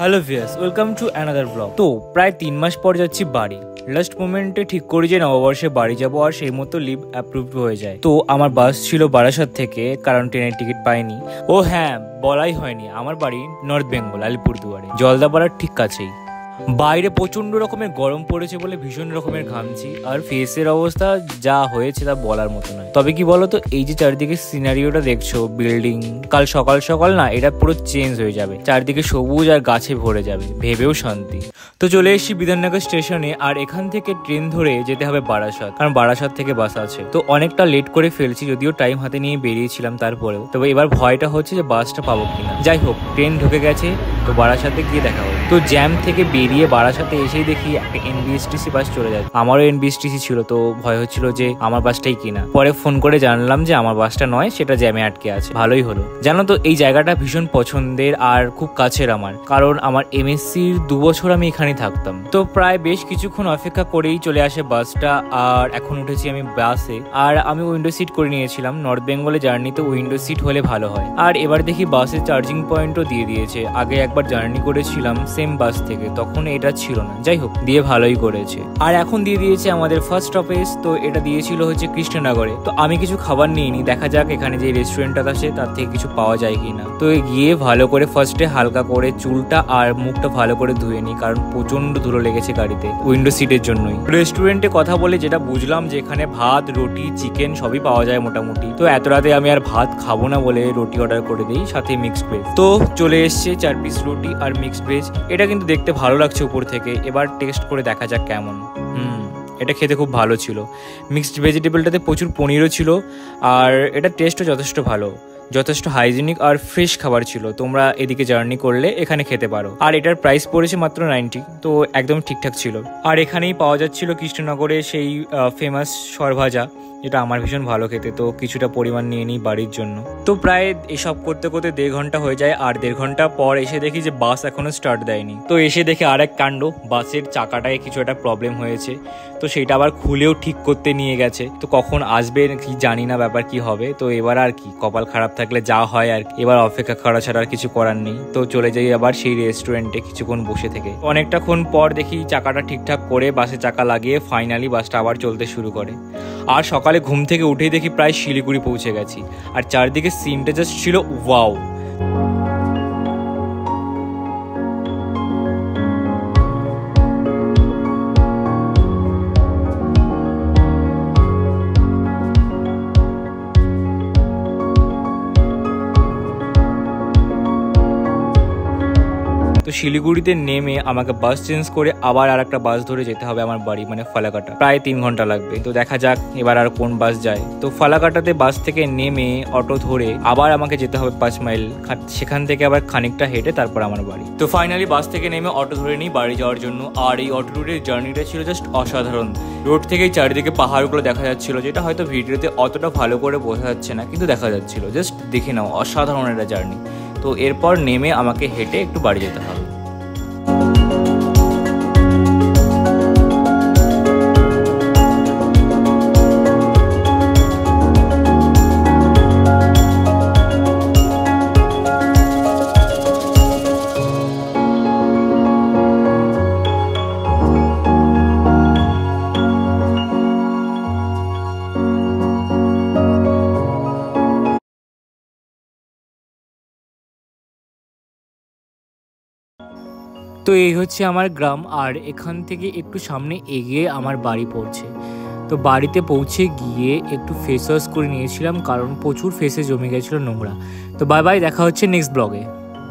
Hello viewers, welcome to another blog. তো প্রায় 3 মাস পর যাচ্ছি বাড়ি। লাস্ট মোমেন্টে ঠিক করি যে নববর্ষে বাড়ি যাবো, আর সেই মতো লিভ অ্যাপ্রুভ হয়ে যায়। তো আমার বাস ছিল বারাসাত থেকে, কারণ ট্রেনের টিকিট পাইনি। ও হ্যাঁ, বলাই হয়নি, আমার বাড়ি নর্থ বেঙ্গল, আলিপুরদুয়ারে, জলদাপাড়ার ঠিক কাছেই। বাইরে প্রচন্ড রকমের গরম পড়েছে বলে ভীষণ রকমের ঘামছি, আর ফেসের অবস্থা যা হয়েছে তা বলার মতো নয়। তবে কি বলতো, এই যে চারিদিকে সিনারিওটা দেখছো, বিল্ডিং, কাল সকাল সকাল না এটা পুরো চেঞ্জ হয়ে যাবে, চারিদিকে সবুজ আর গাছে ভরে যাবে, ভেবেও শান্তি। তো চলে এসেছি বিধাননগর স্টেশনে, আর এখান থেকে ট্রেন ধরে যেতে হবে বারাসাত, কারণ বারাসাত থেকে বাস আছে। তো অনেকটা লেট করে ফেলছি, যদিও টাইম হাতে নিয়ে বেরিয়েছিলাম তারপরেও। তবে এবার ভয়টা হচ্ছে যে বাসটা পাবো কিনা। যাই হোক, ট্রেন ঢুকে গেছে, তো বারাসাতে গিয়ে দেখা হবে। তো জ্যাম থেকে বেরিয়ে বারাসাতে এসেই দেখি একটা এনবিএসটিসি বাস চলে যায়। আমারও এনবিএসটিসি ছিল, তো ভয় হচ্ছিল যে আমার বাসটাই কিনা। পরে ফোন করে জানলাম যে আমার বাসটা নয়, সেটা জ্যামে আটকে আছে। ভালোই হলো। জানো তো, এই জায়গাটা ভীষণ পছন্দের আর খুব কাছের আমার, কারণ আমার এমএসসির 2 বছর আমি এখানেই থাকতাম। তো প্রায় বেশ কিছুক্ষণ অপেক্ষা করেই চলে আসে বাসটা, আর এখন উঠেছি আমি বাসে। আর আমি উইন্ডো সিট করে নিয়েছিলাম। নর্থ বেঙ্গলে জার্নিতে উইন্ডো সিট হলে ভালো হয়। আর এবার দেখি বাসের চার্জিং পয়েন্টও দিয়ে দিয়েছে। আগে একবার জার্নি করেছিলাম সেম বাস থেকে, তখন এটা ছিল না। যাই হোক, দিয়ে ভালোই করেছে। আর এখন দিয়ে দিয়েছে আমাদের ফার্স্ট স্টপেজ। তো এটা দিয়েছিল হচ্ছে কৃষ্ণনগরে। তো আমি কিছু খাবার নিইনি, দেখা যাক এখানে যে রেস্টুরেন্টটা আছে তার থেকে কিছু পাওয়া যায় কিনা। তো গিয়ে ভালো করে ফার্স্টে হালকা করে চুলটা আর মুখটা ভালো করে ধুয়ে নিই, কারণ প্রচন্ড ধুলো লেগেছে গাড়িতে উইন্ডো সিটের জন্যই। রেস্টুরেন্টে কথা বলে যেটা বুঝলাম যে এখানে ভাত, রুটি, চিকেন সবই পাওয়া যায় মোটামুটি। তো এত রাতে আমি আর ভাত খাবো না বলে রুটি অর্ডার করে দিই, সাথে মিক্সড ভেজ। তো চলে এসছে 4 পিস রুটি আর মিক্সড ভেজ। এটা কিন্তু দেখতে ভালো লাগছে উপর থেকে, এবার টেস্ট করে দেখা যাক কেমন। এটা খেতে খুব ভালো ছিল। মিক্সড ভেজিটেবলটাতে প্রচুর পনিরও ছিল, আর এটা টেস্টও যথেষ্ট ভালো, যথেষ্ট হাইজিনিক আর ফ্রেশ খাবার ছিল। তোমরা এদিকে জার্নি করলে এখানে খেতে পারো। আর এটার প্রাইস পড়েছে মাত্র 90, তো একদম ঠিকঠাক ছিল। আর এখানেই পাওয়া যাচ্ছিল কৃষ্ণনগরে সেই ফেমাস সরভাজা, যেটা আমার ভীষণ ভালো খেতে। তো কিছুটা পরিমাণ নিয়ে নিই বাড়ির জন্য। তো প্রায় এসব করতে করতে 1.5 ঘন্টা হয়ে যায়। আর 1.5 ঘন্টা পর এসে দেখি যে বাস এখনো স্টার্ট দেয়নি। তো এসে দেখে আর এক কাণ্ড, বাসের চাকাটায় কিছু একটা প্রবলেম হয়েছে। তো সেটা আবার খুলেও ঠিক করতে নিয়ে গেছে। তো কখন আসবে কি জানি না, ব্যাপার কি হবে। তো এবার আর কি, কপাল খারাপ থাকলে যা হয় আর কি, এবার অপেক্ষা করা ছাড়া আর কিছু করার নেই। তো চলে যাই আবার সেই রেস্টুরেন্টে কিছুক্ষণ বসে থেকে। অনেকটাক্ষণ পর দেখি চাকাটা ঠিকঠাক করে বাসে চাকা লাগিয়ে ফাইনালি বাসটা আবার চলতে শুরু করে। আর সকালে ঘুম থেকে উঠেই দেখি প্রায় শিলিগুড়ি পৌঁছে গেছি। আর চারদিকে সিনটা জাস্ট ছিল ওয়াও। তো শিলিগুড়িতে নেমে আমাকে বাস চেঞ্জ করে আবার আর একটা বাস ধরে যেতে হবে আমার বাড়ি, মানে ফালাকাটা। প্রায় 3 ঘন্টা লাগবে। তো দেখা যাক এবার আর কোন বাস যায়। তো ফালাকাটাতে বাস থেকে নেমে অটো ধরে আবার আমাকে যেতে হবে 5 মাইল, সেখান থেকে আবার খানিকটা হেঁটে তারপর আমার বাড়ি। তো ফাইনালি বাস থেকে নেমে অটো ধরে নিই বাড়ি যাওয়ার জন্য। আর এই অটো রুটের জার্নিটা ছিল জাস্ট অসাধারণ। রোড থেকেই চারিদিকে পাহাড়গুলো দেখা যাচ্ছিল, যেটা হয়তো ভিডিওতে অতটা ভালো করে বোঝা যাচ্ছে না, কিন্তু দেখা যাচ্ছিল। জাস্ট দেখে নাও, অসাধারণ একটা জার্নি। তো এরপর নেমে আমাকে হেঁটে একটু বাড়ি যেতে হবে। তো এই হচ্ছে আমার গ্রাম, আর এখান থেকে একটু সামনে এগিয়ে আমার বাড়ি পড়ছে। তো বাড়িতে পৌঁছে গিয়ে একটু ফেস ওয়াশ করে নিয়েছিলাম, কারণ প্রচুর ফেসে জমে গেছিলো নোংরা। তো বাই বাই, দেখা হচ্ছে নেক্সট ব্লগে।